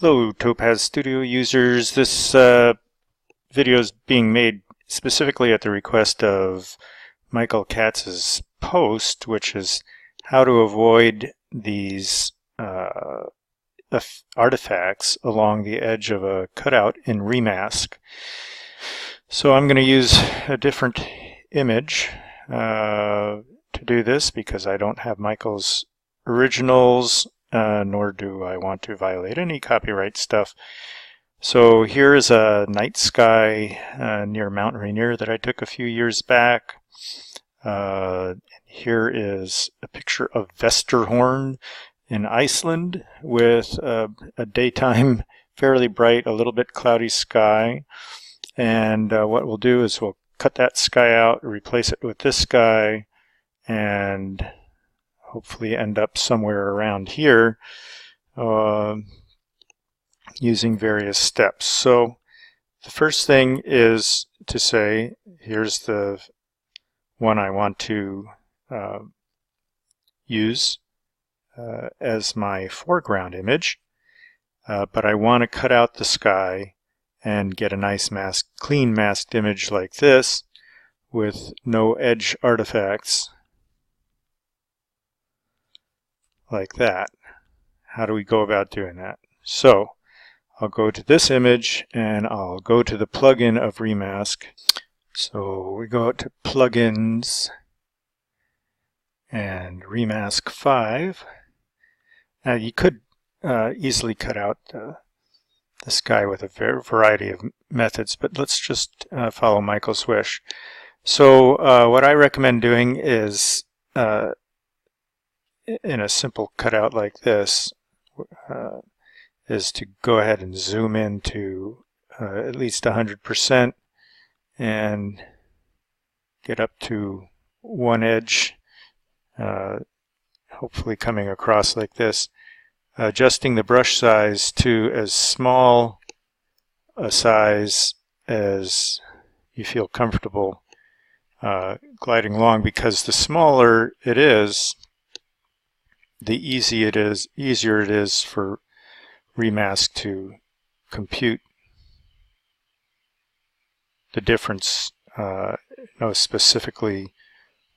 Hello, Topaz Studio users. This video is being made specifically at the request of Michael Katz's post, which is how to avoid these artifacts along the edge of a cutout in Remask. So I'm going to use a different image to do this because I don't have Michael's originals. Nor do I want to violate any copyright stuff. So here is a night sky near Mount Rainier that I took a few years back. Here is a picture of Vesterhorn in Iceland with a daytime fairly bright, a little bit cloudy sky. And what we'll do is we'll cut that sky out, replace it with this sky, and hopefully end up somewhere around here using various steps. So the first thing is to say, here's the one I want to use as my foreground image, but I want to cut out the sky and get a nice clean masked image like this with no edge artifacts. Like that. How do we go about doing that? So I'll go to this image and I'll go to the plugin of Remask. So we go out to plugins and Remask 5. Now you could easily cut out the sky with a variety of methods, but let's just follow Michael's wish. So what I recommend doing is in a simple cutout like this is to go ahead and zoom in to at least 100% and get up to one edge, hopefully coming across like this, adjusting the brush size to as small a size as you feel comfortable gliding along, because the smaller it is, the easier it is for Remask to compute the difference, know specifically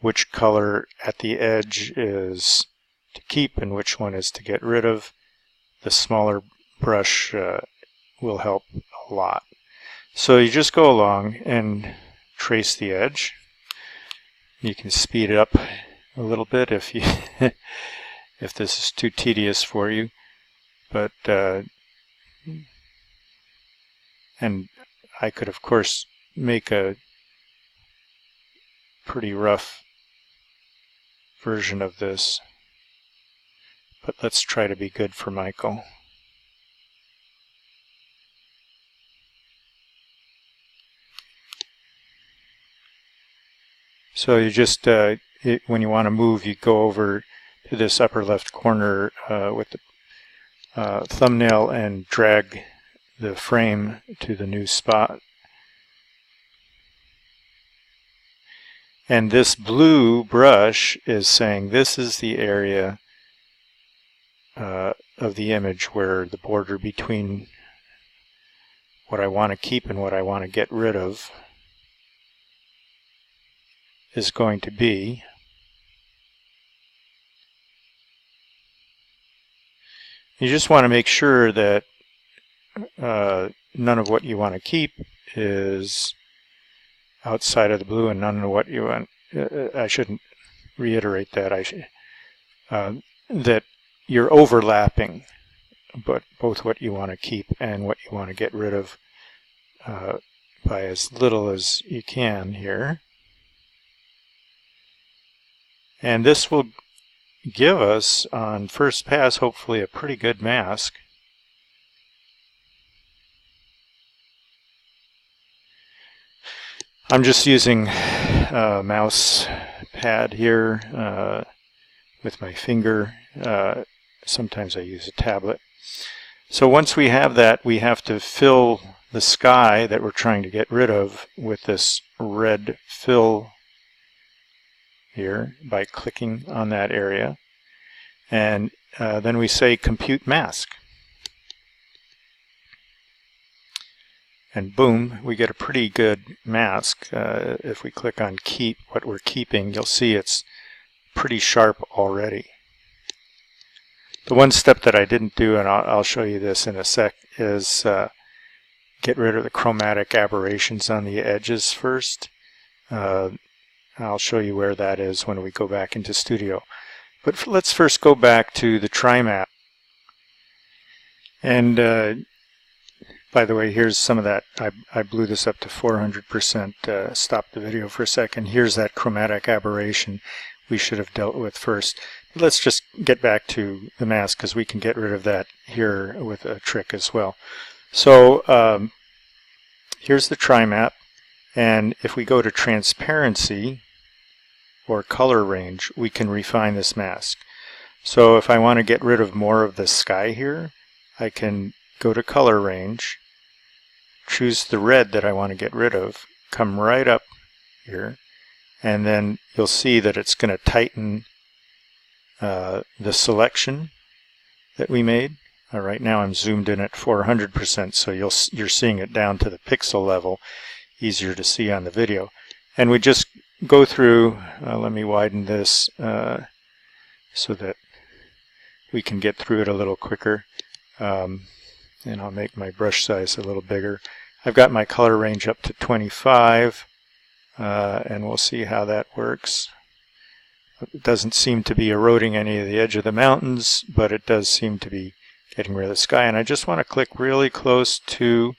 which color at the edge is to keep and which one is to get rid of. The smaller brush will help a lot. So you just go along and trace the edge. You can speed it up a little bit if you if this is too tedious for you, but and I could of course make a pretty rough version of this, but let's try to be good for Michael. So you just when you want to move, you go over to this upper left corner with the thumbnail and drag the frame to the new spot. And this blue brush is saying this is the area of the image where the border between what I want to keep and what I want to get rid of is going to be. You just want to make sure that none of what you want to keep is outside of the blue, and none of what you want. I shouldn't reiterate that. That you're overlapping, but both what you want to keep and what you want to get rid of by as little as you can here. And this will give us, on first pass, hopefully a pretty good mask. I'm just using a mouse pad here with my finger. Sometimes I use a tablet. So once we have that, we have to fill the sky that we're trying to get rid of with this red fill here by clicking on that area. And then we say compute mask. and boom, we get a pretty good mask. If we click on keep, what we're keeping, you'll see it's pretty sharp already. The one step that I didn't do, and I'll show you this in a sec, is get rid of the chromatic aberrations on the edges first. I'll show you where that is when we go back into Studio. But let's first go back to the Trimap. And by the way, here's some of that. I blew this up to 400%. Stop the video for a second. Here's that chromatic aberration we should have dealt with first. Let's just get back to the mask, because we can get rid of that here with a trick as well. So here's the Trimap, and if we go to transparency or color range, we can refine this mask. So if I want to get rid of more of the sky here, I can go to color range, choose the red that I want to get rid of, come right up here, and then you'll see that it's going to tighten the selection that we made. Right now I'm zoomed in at 400%, so you're seeing it down to the pixel level, easier to see on the video. And we just go through, let me widen this so that we can get through it a little quicker. And I'll make my brush size a little bigger. I've got my color range up to 25, and we'll see how that works. It doesn't seem to be eroding any of the edge of the mountains, but it does seem to be getting rid of the sky. And I just want to click really close to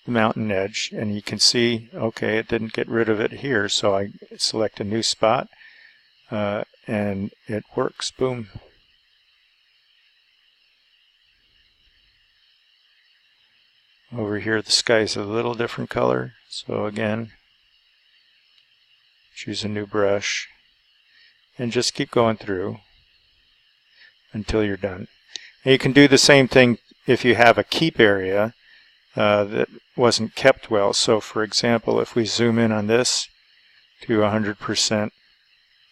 the mountain edge, and you can see, okay, it didn't get rid of it here, so I select a new spot, and it works. Boom. Over here the sky's a little different color, so again, choose a new brush and just keep going through until you're done. And you can do the same thing if you have a keep area that wasn't kept well. So for example, if we zoom in on this to 100%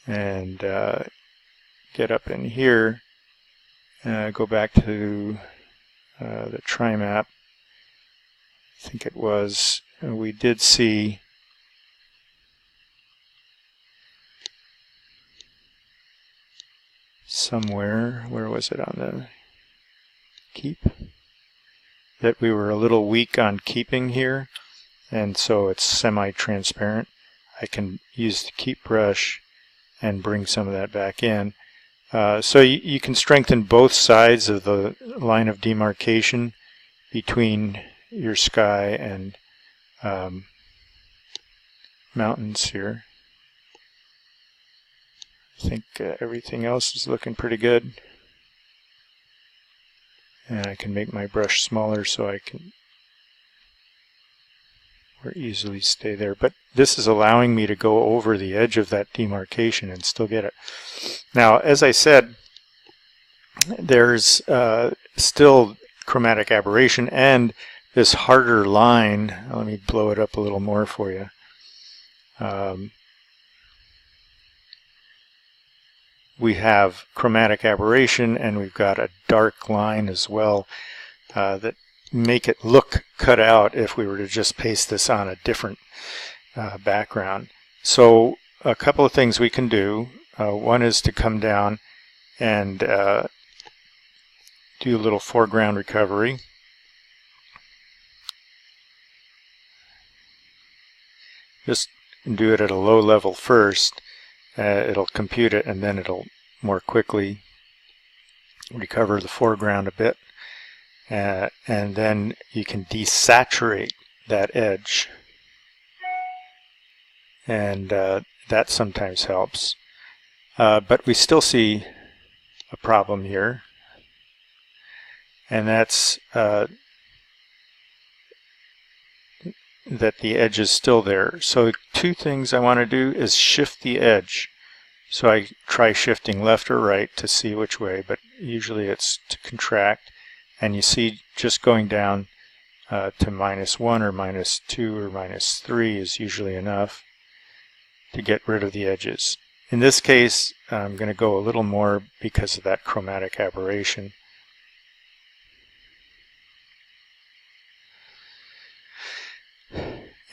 and get up in here, go back to the Trimap, I think it was, we did see somewhere, where was it on the keep, that we were a little weak on keeping here, and so it's semi-transparent. I can use the keep brush and bring some of that back in. So you can strengthen both sides of the line of demarcation between your sky and mountains here. I think everything else is looking pretty good. And I can make my brush smaller so I can more easily stay there. But this is allowing me to go over the edge of that demarcation and still get it. Now, as I said, there's still chromatic aberration and this harder line. Let me blow it up a little more for you. We have chromatic aberration, and we've got a dark line as well that make it look cut out if we were to just paste this on a different background. So a couple of things we can do. One is to come down and do a little foreground recovery. Just do it at a low level first. It'll compute it, and then it'll more quickly recover the foreground a bit. And then you can desaturate that edge. And that sometimes helps. But we still see a problem here. And that's that the edge is still there. So two things I want to do is shift the edge. So I try shifting left or right to see which way, but usually it's to contract. And you see just going down to -1 or -2 or -3 is usually enough to get rid of the edges. In this case, I'm going to go a little more because of that chromatic aberration.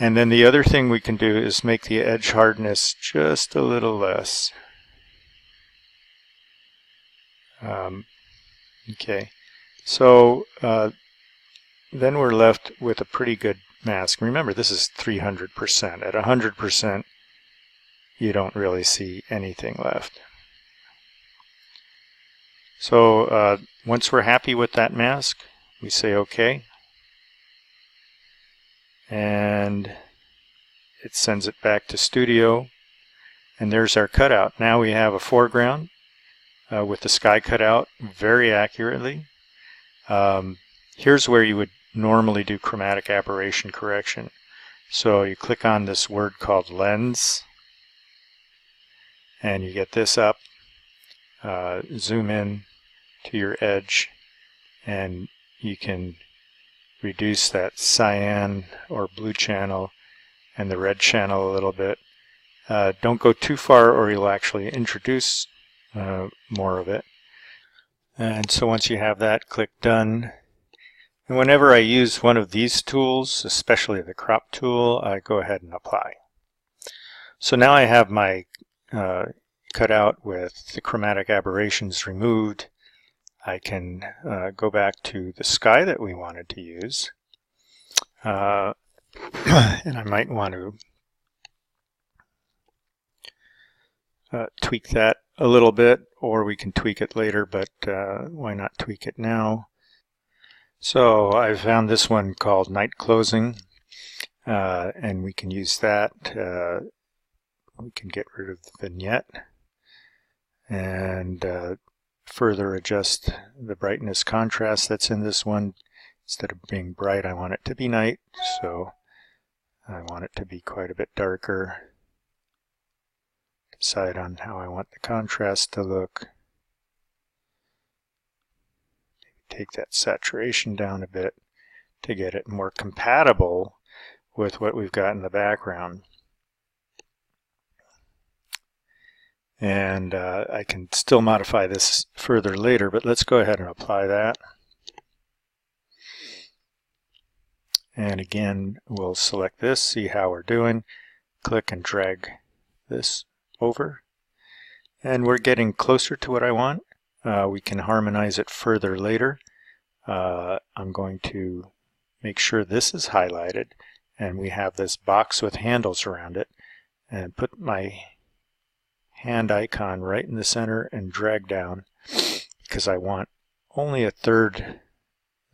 And then the other thing we can do is make the edge hardness just a little less. Okay, so then we're left with a pretty good mask. Remember, this is 300%. At 100%, you don't really see anything left. So once we're happy with that mask, we say OK. And it sends it back to Studio. And there's our cutout. Now we have a foreground with the sky cut out very accurately. Here's where you would normally do chromatic aberration correction. So you click on this word called lens, and you get this up, zoom in to your edge, and you can reduce that cyan or blue channel and the red channel a little bit. Don't go too far or you'll actually introduce more of it. And so once you have that, click Done. And whenever I use one of these tools, especially the crop tool, I go ahead and apply. So now I have my cutout with the chromatic aberrations removed. I can go back to the sky that we wanted to use. And I might want to tweak that a little bit, or we can tweak it later, but why not tweak it now? So I found this one called Night Closing, and we can use that. We can get rid of the vignette and further adjust the brightness contrast that's in this one. Instead of being bright, I want it to be night, so I want it to be quite a bit darker. Decide on how I want the contrast to look. Maybe take that saturation down a bit to get it more compatible with what we've got in the background. And I can still modify this further later, but let's go ahead and apply that. And again, we'll select this, see how we're doing, click and drag this over. And we're getting closer to what I want. We can harmonize it further later. I'm going to make sure this is highlighted and we have this box with handles around it, and put my hand icon right in the center and drag down, because I want only a third,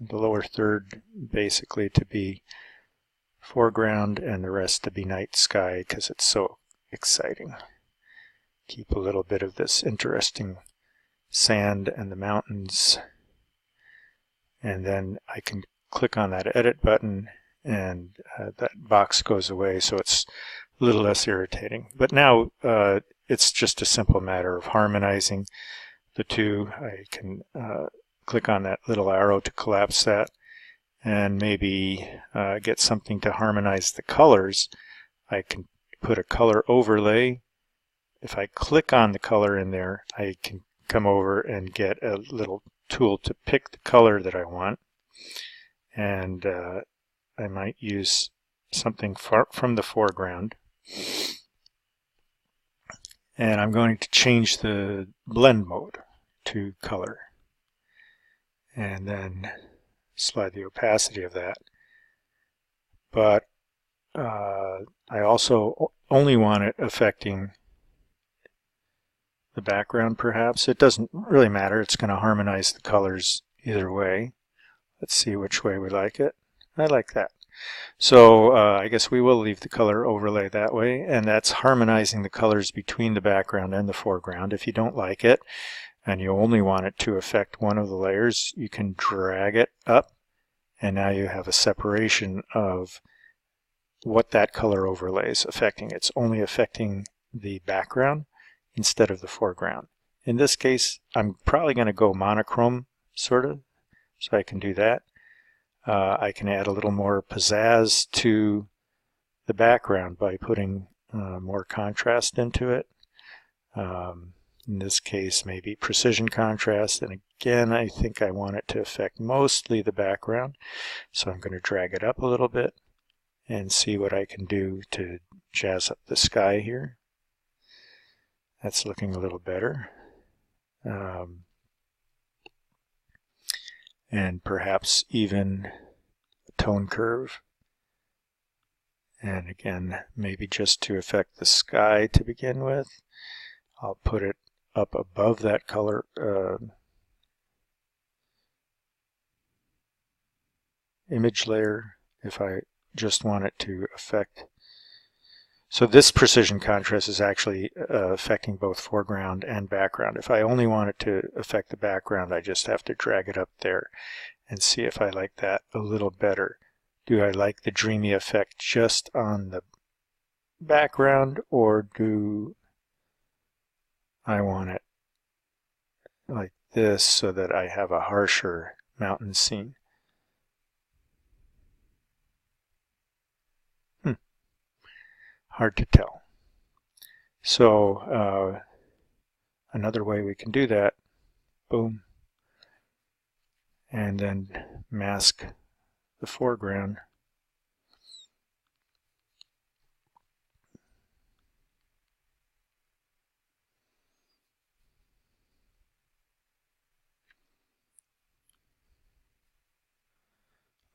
the lower third basically, to be foreground and the rest to be night sky, because it's so exciting. Keep a little bit of this interesting sand and the mountains, and then I can click on that edit button and that box goes away, so it's a little less irritating. But now it's just a simple matter of harmonizing the two. I can click on that little arrow to collapse that, and maybe get something to harmonize the colors. I can put a color overlay. If I click on the color in there, I can come over and get a little tool to pick the color that I want. And I might use something from the foreground. And I'm going to change the blend mode to color. And then slide the opacity of that. But I also only want it affecting the background, perhaps. It doesn't really matter. It's going to harmonize the colors either way. Let's see which way we like it. I like that. So I guess we will leave the color overlay that way, and that's harmonizing the colors between the background and the foreground. If you don't like it and you only want it to affect one of the layers, you can drag it up, and now you have a separation of what that color overlay is affecting. It's only affecting the background instead of the foreground. In this case, I'm probably going to go monochrome, sort of, so I can do that. I can add a little more pizzazz to the background by putting more contrast into it. In this case, maybe precision contrast. And again, I think I want it to affect mostly the background. So I'm going to drag it up a little bit and see what I can do to jazz up the sky here. That's looking a little better. And perhaps even a tone curve. And again, maybe just to affect the sky to begin with, I'll put it up above that color image layer if I just want it to affect. So this precision contrast is actually affecting both foreground and background. If I only want it to affect the background, I just have to drag it up there and see if I like that a little better. Do I like the dreamy effect just on the background, or do I want it like this so that I have a harsher mountain scene? Hard to tell. So another way we can do that, boom, and then mask the foreground.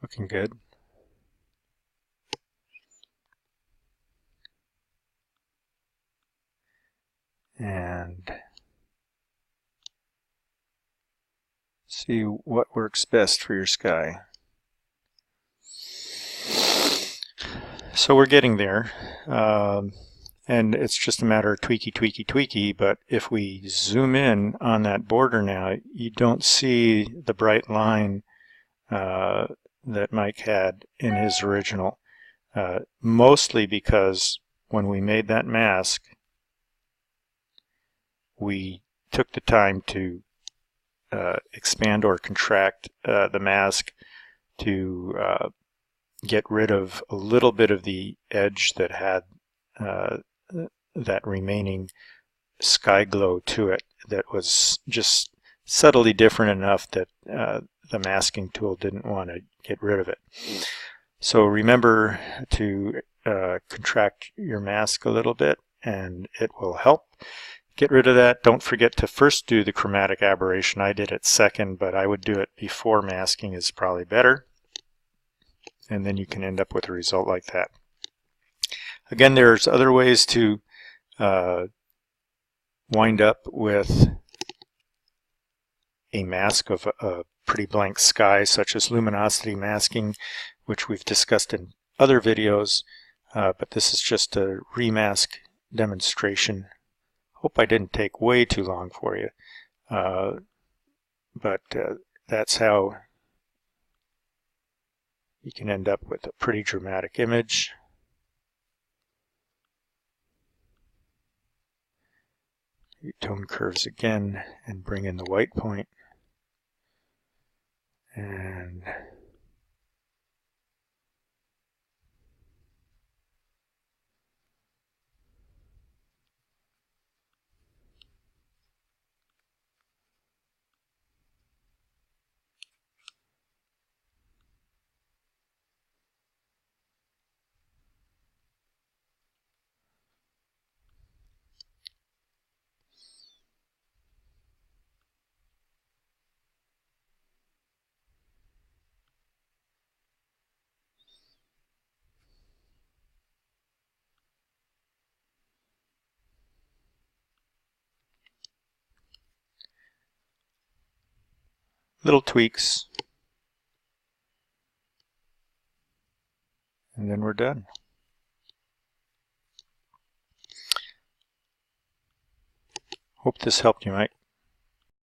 Looking good. And see what works best for your sky. So we're getting there, and it's just a matter of tweaky, but if we zoom in on that border now, you don't see the bright line that Mike had in his original, mostly because when we made that mask, we took the time to expand or contract the mask to get rid of a little bit of the edge that had that remaining sky glow to it, that was just subtly different enough that the masking tool didn't want to get rid of it. So remember to contract your mask a little bit, and it will help get rid of that. Don't forget to first do the chromatic aberration. I did it second, but I would do it before masking is probably better. And then you can end up with a result like that. Again, there's other ways to wind up with a mask of a pretty blank sky, such as luminosity masking, which we've discussed in other videos, but this is just a remask demonstration. Hope I didn't take way too long for you, but that's how you can end up with a pretty dramatic image. You tone curves again and bring in the white point. And little tweaks, and then we're done. Hope this helped you, Mike.